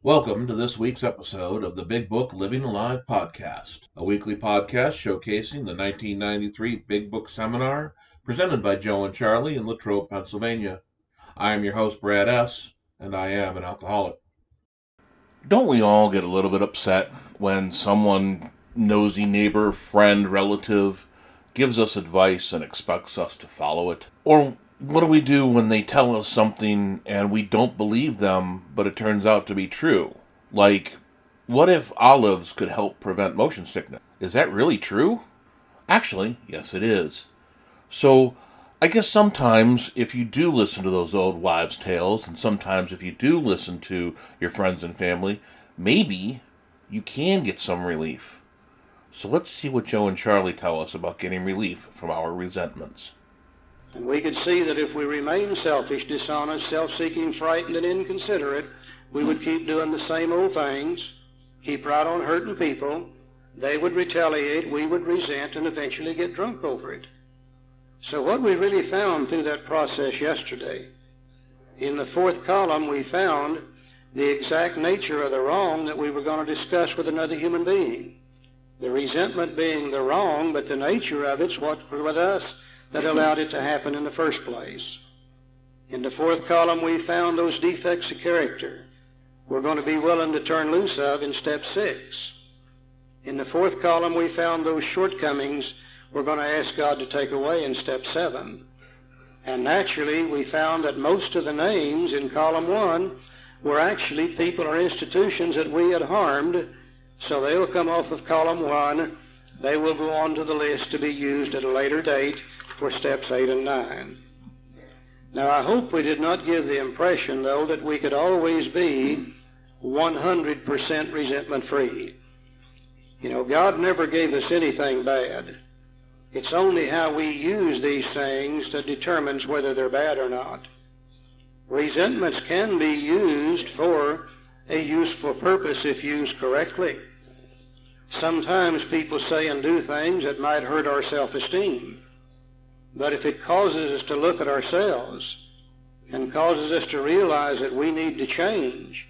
Welcome to this week's episode of the Big Book Living Alive podcast, a weekly podcast showcasing the 1993 Big Book Seminar presented by Joe&Charlie in Latrobe, Pennsylvania. I am your host, Brad S., and I am an alcoholic. Don't we all get a little bit upset when someone, nosy neighbor, friend, relative, gives us advice and expects us to follow it? Or what do we do when they tell us something and we don't believe them, but it turns out to be true? Like, what if olives could help prevent motion sickness? Is that really true? Actually, yes it is. So, I guess sometimes if you do listen to those old wives' tales, and sometimes if you do listen to your friends and family, maybe you can get some relief. So let's see what Joe and Charlie tell us about getting relief from our resentments. And we could see that if we remain selfish, dishonest, self-seeking, frightened, and inconsiderate, we would keep doing the same old things, keep right on hurting people. They would retaliate, we would resent, and eventually get drunk over it. So what we really found through that process yesterday, in the fourth column we found the exact nature of the wrong that we were going to discuss with another human being. The resentment being the wrong, but the nature of it's what with us that allowed it to happen in the first place. In the fourth column we found those defects of character we're going to be willing to turn loose of in step 6. In the fourth column we found those shortcomings we're going to ask God to take away in step 7. And naturally we found that most of the names in column 1 were actually people or institutions that we had harmed, so they'll come off of column 1. They will go on to the list to be used at a later date for steps 8 and 9. Now I hope we did not give the impression, though, that we could always be 100% resentment free. You know, God never gave us anything bad. It's only how we use these things that determines whether they're bad or not. Resentments can be used for a useful purpose if used correctly. Sometimes people say and do things that might hurt our self-esteem. But if it causes us to look at ourselves and causes us to realize that we need to change,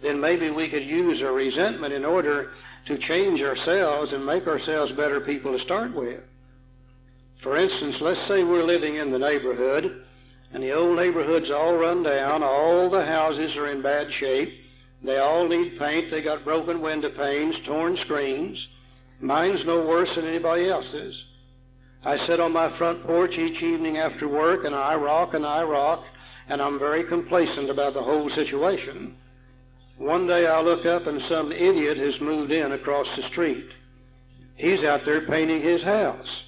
then maybe we could use our resentment in order to change ourselves and make ourselves better people to start with. For instance, let's say we're living in the neighborhood, and the old neighborhood's all run down, all the houses are in bad shape, they all need paint, they got broken window panes, torn screens. Mine's no worse than anybody else's. I sit on my front porch each evening after work, and I rock, and I'm very complacent about the whole situation. One day I look up and some idiot has moved in across the street. He's out there painting his house,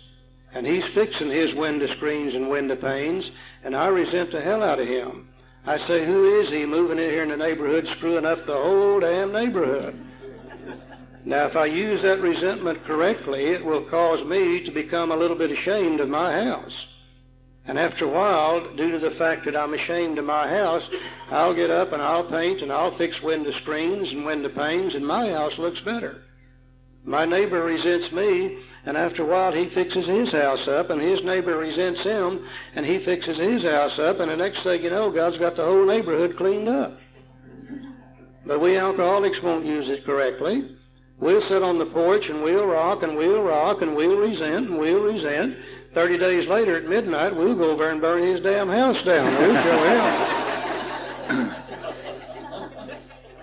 and he's fixing his window screens and window panes, and I resent the hell out of him. I say, who is he moving in here in the neighborhood, screwing up the whole damn neighborhood? Now, if I use that resentment correctly, it will cause me to become a little bit ashamed of my house. And after a while, due to the fact that I'm ashamed of my house, I'll get up and I'll paint and I'll fix window screens and window panes, and my house looks better. My neighbor resents me, and after a while he fixes his house up, and his neighbor resents him, and he fixes his house up, and the next thing you know, God's got the whole neighborhood cleaned up. But we alcoholics won't use it correctly. We'll sit on the porch and we'll rock and we'll rock and we'll resent and we'll resent. 30 days later at midnight, we'll go over and burn his damn house down. We'll kill him.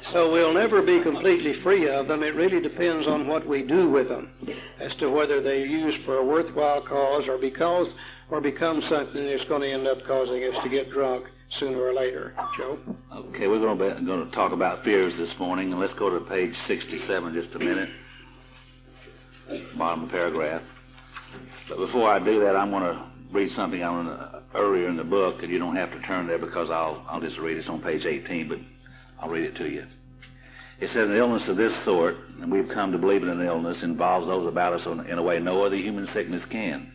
So we'll never be completely free of them. It really depends on what we do with them as to whether they're used for a worthwhile cause or become something that's going to end up causing us to get drunk sooner or later. Joe? Okay, we're going to talk about fears this morning, and let's go to page 67 just a minute, bottom paragraph. But before I do that, I'm going to read something earlier in the book, and you don't have to turn there because I'll just read it. It's on page 18, but I'll read it to you. It says, an illness of this sort, and we've come to believe in an illness, involves those about us in a way no other human sickness can.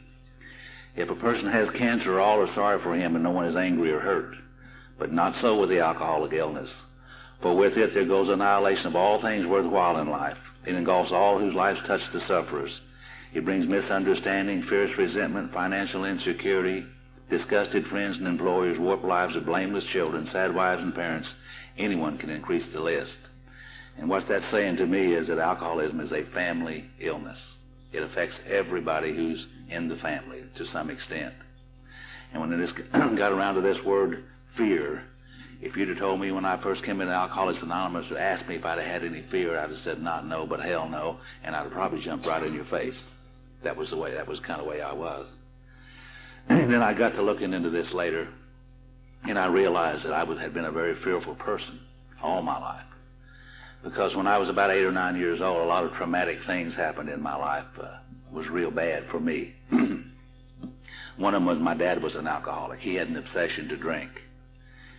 If a person has cancer, all are sorry for him and no one is angry or hurt. But not so with the alcoholic illness. For with it there goes annihilation of all things worthwhile in life. It engulfs all whose lives touch the sufferers. It brings misunderstanding, fierce resentment, financial insecurity, disgusted friends and employers, warped lives of blameless children, sad wives and parents. Anyone can increase the list. And what that's saying to me is that alcoholism is a family illness. It affects everybody who's in the family to some extent. And when it got around to this word fear, if you'd have told me when I first came into Alcoholics Anonymous and asked me if I'd have had any fear, I'd have said not no, but hell no, and I'd have probably jumped right in your face. That was kind of the way I was. And then I got to looking into this later, and I realized that I had been a very fearful person all my life. Because when I was about 8 or 9 years old, a lot of traumatic things happened in my life. Was real bad for me. One of them was my dad was an alcoholic. He had an obsession to drink.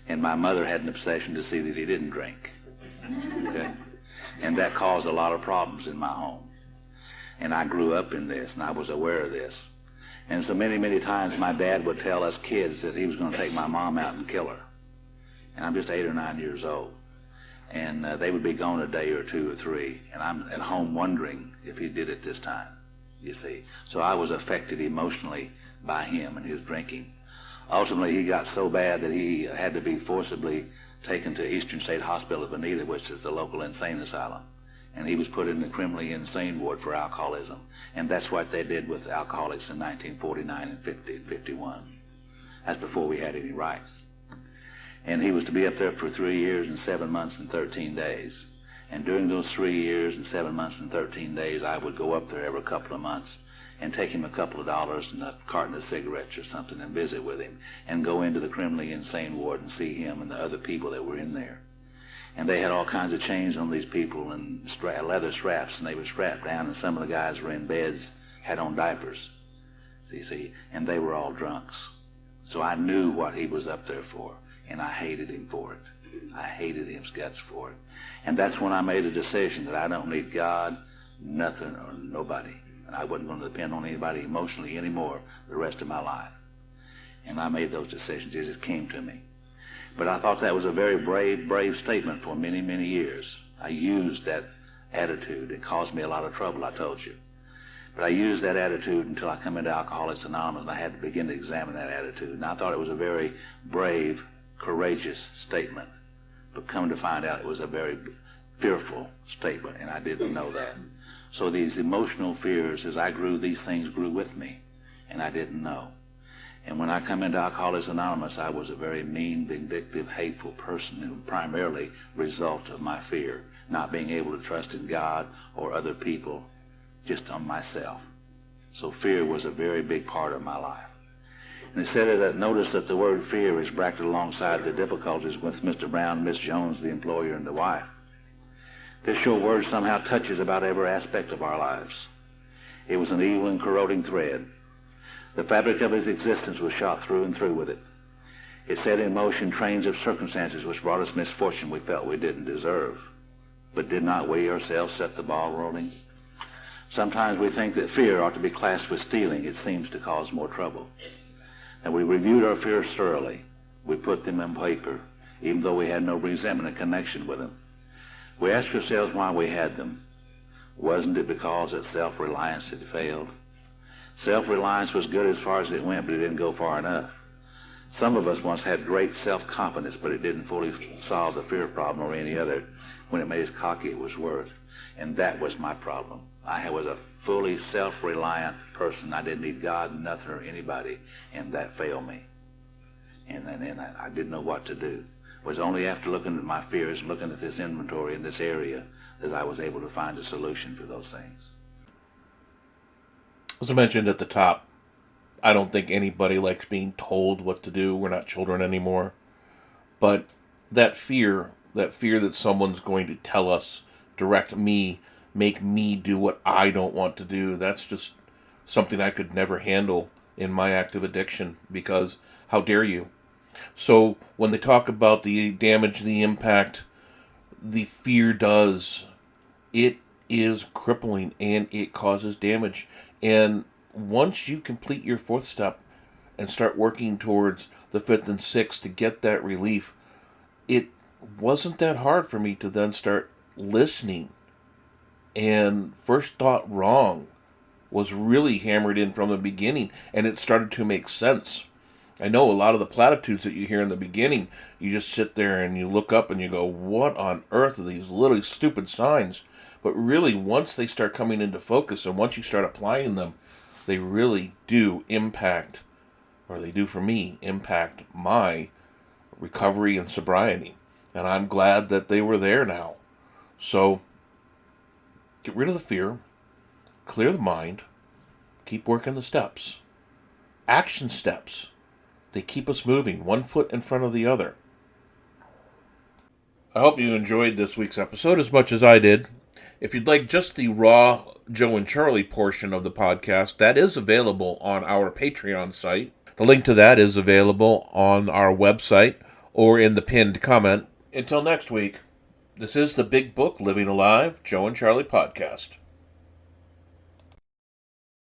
And my mother had an obsession to see that he didn't drink. Okay? And that caused a lot of problems in my home. And I grew up in this, and I was aware of this. And so many, many times my dad would tell us kids that he was going to take my mom out and kill her. And I'm just 8 or 9 years old. And they would be gone a day or 2 or 3, and I'm at home wondering if he did it this time, you see. So I was affected emotionally by him and his drinking. Ultimately, he got so bad that he had to be forcibly taken to Eastern State Hospital of Bonita, which is a local insane asylum. And he was put in the criminally insane ward for alcoholism. And that's what they did with alcoholics in 1949 and 50 and 51. That's before we had any rights. And he was to be up there for 3 years and 7 months and 13 days. And during those 3 years and 7 months and 13 days, I would go up there every couple of months and take him a couple of dollars and a carton of cigarettes or something and visit with him and go into the criminally insane ward and see him and the other people that were in there. And they had all kinds of chains on these people and leather straps, and they were strapped down, and some of the guys were in beds, had on diapers, you see, and they were all drunks. So I knew what he was up there for. And I hated him for it. I hated his guts for it. And that's when I made a decision that I don't need God, nothing, or nobody. And I wasn't going to depend on anybody emotionally anymore the rest of my life. And I made those decisions. It just came to me. But I thought that was a very brave statement for many, many years. I used that attitude. It caused me a lot of trouble, I told you. But I used that attitude until I come into Alcoholics Anonymous, and I had to begin to examine that attitude. And I thought it was a very brave, courageous statement, but come to find out it was a very fearful statement, and I didn't know that. So these emotional fears, as I grew, these things grew with me, and I didn't know. And when I come into Alcoholics Anonymous, I was a very mean, vindictive, hateful person, and primarily result of my fear, not being able to trust in God or other people, just on myself. So fear was a very big part of my life. And instead of that, notice that the word fear is bracketed alongside the difficulties with Mr. Brown, Miss Jones, the employer, and the wife. This short word somehow touches about every aspect of our lives. It was an evil and corroding thread. The fabric of his existence was shot through and through with it. It set in motion trains of circumstances which brought us misfortune we felt we didn't deserve. But did not we ourselves set the ball rolling? Sometimes we think that fear ought to be classed with stealing. It seems to cause more trouble. And we reviewed our fears thoroughly. We put them in paper, even though we had no resentment or connection with them. We asked ourselves why we had them. Wasn't it because that self-reliance had failed? Self-reliance was good as far as it went, but it didn't go far enough. Some of us once had great self-confidence, but it didn't fully solve the fear problem or any other. When it made us cocky, it was worth. And that was my problem. I was a fully self-reliant person. I didn't need God, nothing, or anybody, and that failed me. And then I didn't know what to do. It was only after looking at my fears, looking at this inventory in this area, that I was able to find a solution for those things. As I mentioned at the top, I don't think anybody likes being told what to do. We're not children anymore. But that fear that someone's going to tell us, direct me, make me do what I don't want to do, that's just something I could never handle in my active addiction, because how dare you? So when they talk about the damage, the impact, the fear does, it is crippling and it causes damage. And once you complete your 4th step and start working towards the 5th and 6th to get that relief, it wasn't that hard for me to then start listening. And first thought wrong was really hammered in from the beginning, and it started to make sense. I know a lot of the platitudes that you hear in the beginning, you just sit there and you look up and you go, what on earth are these little stupid signs? But really, once they start coming into focus and once you start applying them, they really do impact, or they do for me, impact my recovery and sobriety. And I'm glad that they were there now. So, get rid of the fear, clear the mind, keep working the steps. Action steps. They keep us moving, one foot in front of the other. I hope you enjoyed this week's episode as much as I did. If you'd like just the raw Joe and Charlie portion of the podcast, that is available on our Patreon site. The link to that is available on our website or in the pinned comment. Until next week, this is the Big Book Living Alive Joe and Charlie podcast.